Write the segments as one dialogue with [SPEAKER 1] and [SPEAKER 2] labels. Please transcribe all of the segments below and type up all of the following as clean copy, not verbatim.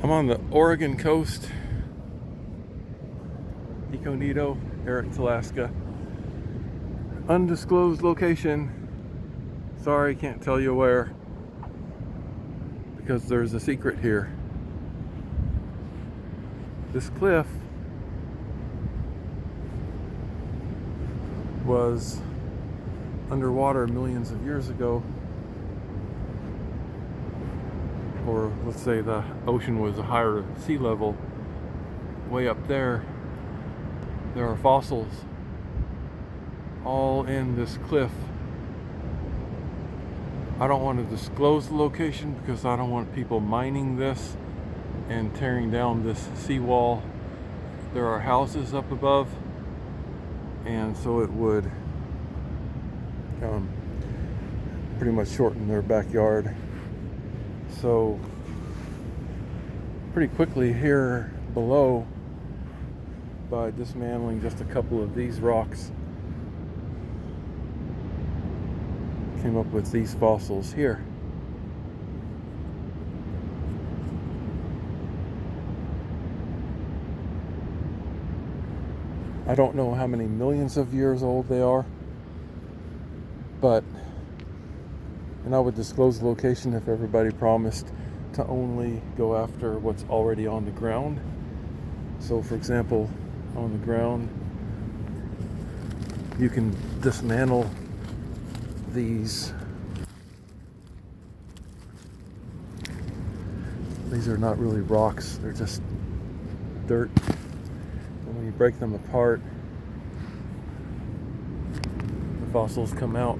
[SPEAKER 1] I'm on the Oregon coast, Incognito, Eric's, Alaska. Undisclosed location. Sorry, can't tell you where, because there's a secret here. This cliff was underwater millions of years ago, or let's say the ocean was a higher sea level. Way up there are fossils all in this cliff. I don't want to disclose the location because I don't want people mining this and tearing down this seawall. There are houses up above, and so it would pretty much shorten their backyard. So pretty quickly here below, by dismantling just a couple of these rocks, came up with these fossils here. I don't know how many millions of years old they are, and I would disclose the location if everybody promised to only go after what's already on the ground. So for example, on the ground, you can dismantle these. These are not really rocks, they're just dirt. And when you break them apart, the fossils come out.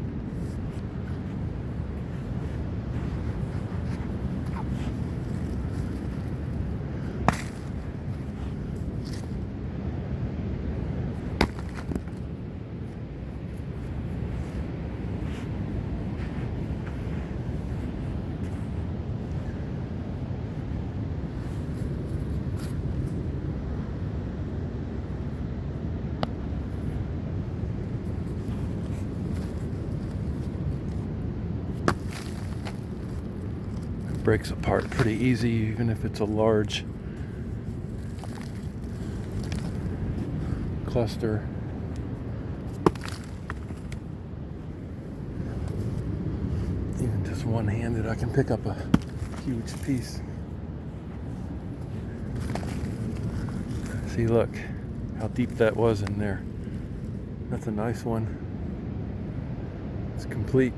[SPEAKER 1] Breaks apart pretty easy, even if it's a large cluster. Even just one-handed, I can pick up a huge piece. See, look how deep that was in there. That's a nice one. It's complete.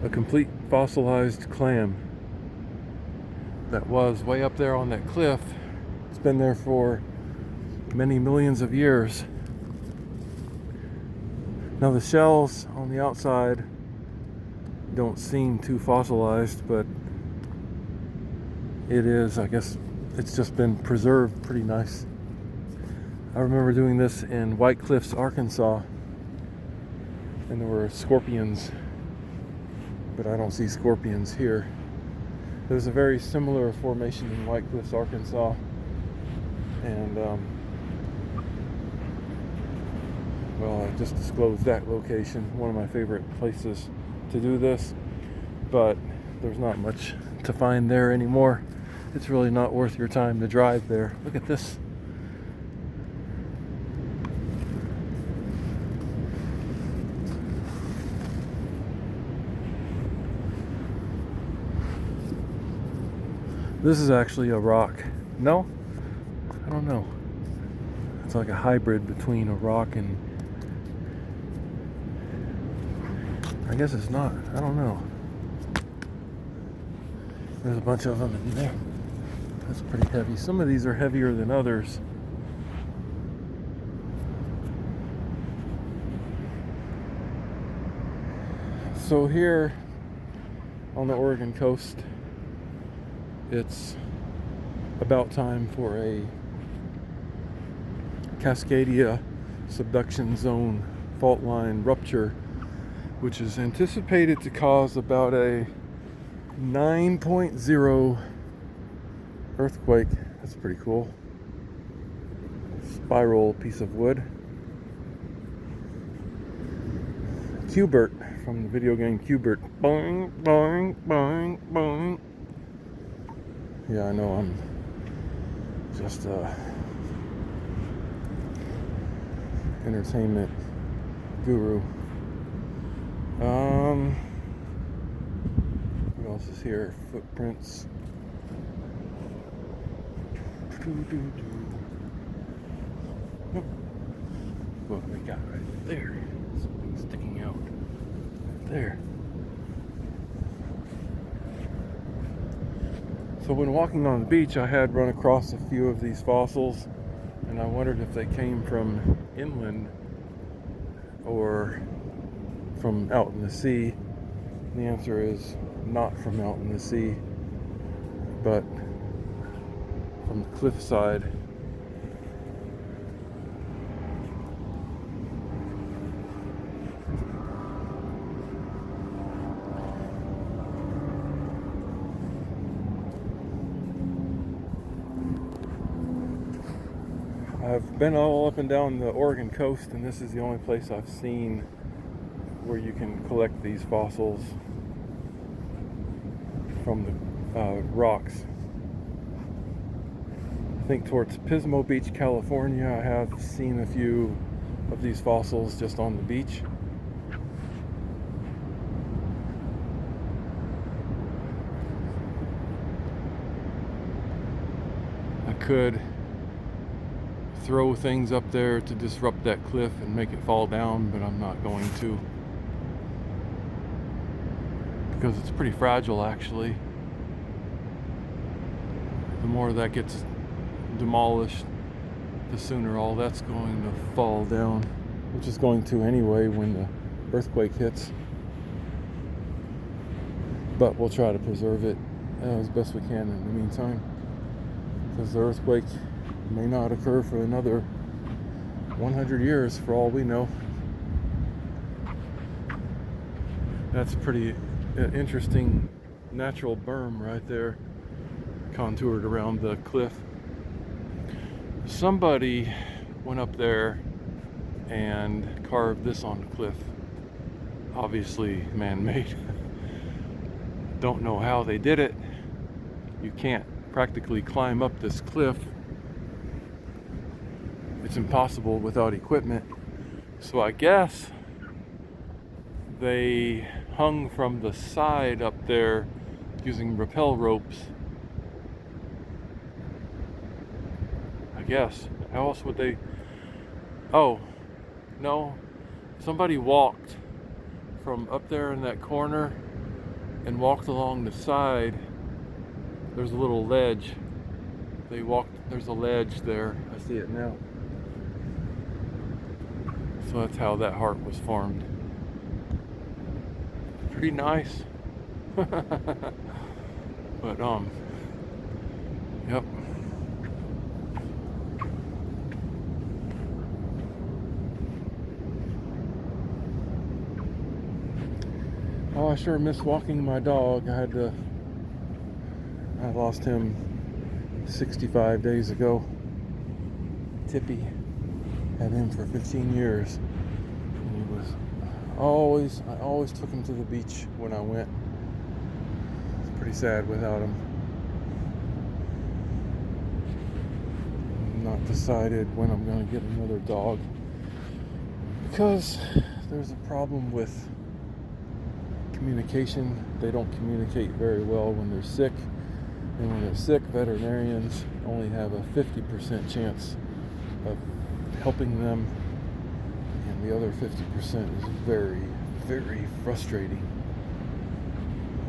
[SPEAKER 1] A complete fossilized clam that was way up there on that cliff. It's been there for many millions of years. Now the shells on the outside don't seem too fossilized, but it is, I guess it's just been preserved pretty nice. I remember doing this in White Cliffs, Arkansas, and there were scorpions, but I don't see scorpions here. There's a very similar formation in White Cliffs, Arkansas, and well, I just disclosed that location, one of my favorite places to do this, but there's not much to find there anymore. It's really not worth your time to drive there. Look at this. This is actually a rock. No? I don't know. It's like a hybrid between a rock and... I guess it's not. I don't know. There's a bunch of them in there. That's pretty heavy. Some of these are heavier than others. So here on the Oregon coast, it's about time for a Cascadia subduction zone fault line rupture, which is anticipated to cause about a 9.0 earthquake. That's pretty cool. Spiral piece of wood. Cubert from the video game Cubert. Boing, boing, boing. Yeah, I know I'm just entertainment guru. What else is here? Footprints. What we got right there? Something sticking out right there. So when walking on the beach, I had run across a few of these fossils, and I wondered if they came from inland or from out in the sea. The answer is not from out in the sea, but from the cliffside. I've been all up and down the Oregon coast, and this is the only place I've seen where you can collect these fossils from the rocks. I think towards Pismo Beach, California, I have seen a few of these fossils just on the beach. I could throw things up there to disrupt that cliff and make it fall down, but I'm not going to, because it's pretty fragile actually. The more that gets demolished, the sooner all that's going to fall down, which is going to anyway when the earthquake hits. But we'll try to preserve it as best we can in the meantime, because the earthquake may not occur for another 100 years for all we know. That's a pretty interesting natural berm right there, contoured around the cliff. Somebody went up there and carved this on the cliff. Obviously man-made. Don't know how they did it. You can't practically climb up this cliff. It's impossible without equipment. So I guess they hung from the side up there using rappel ropes. I guess. How else would they? Oh, no. Somebody walked from up there in that corner and walked along the side. There's a little ledge. They walked, there's a ledge there. I see it now. So that's how that heart was formed. Pretty nice. But yep. Oh, I sure miss walking my dog. I lost him 65 days ago. Tippy. Had him for 15 years. And he was I always took him to the beach when I went. It's pretty sad without him. I'm not decided when I'm going to get another dog, because there's a problem with communication. They don't communicate very well when they're sick, and when they're sick, veterinarians only have a 50% chance of helping them, and the other 50% is very, very frustrating,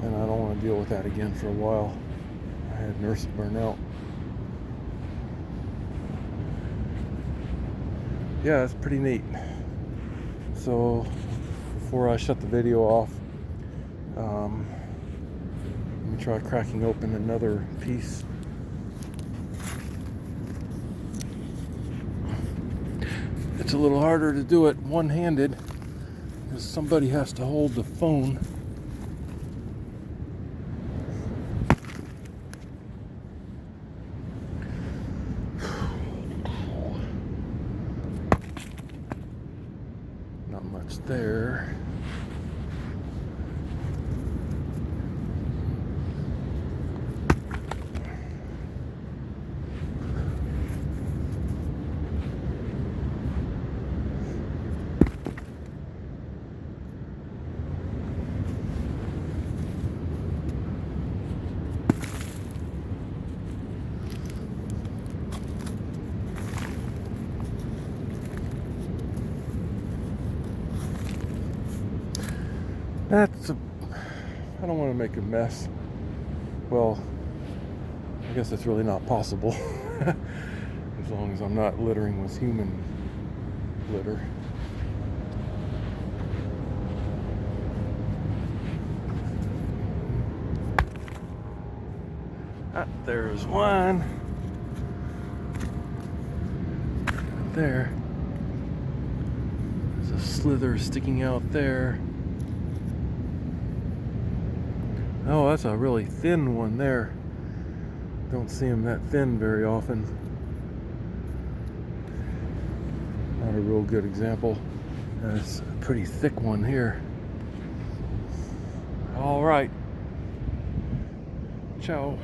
[SPEAKER 1] and I don't want to deal with that again for a while. I had nurse burnout. Yeah, it's pretty neat. So before I shut the video off, let me try cracking open another piece. It's a little harder to do it one-handed because somebody has to hold the phone. Not much there. I don't want to make a mess. Well, I guess that's really not possible. As long as I'm not littering with human litter. Ah, there's one. Right there. There's a slither sticking out there. Oh, that's a really thin one there. Don't see them that thin very often. Not a real good example. That's a pretty thick one here. All right. Ciao.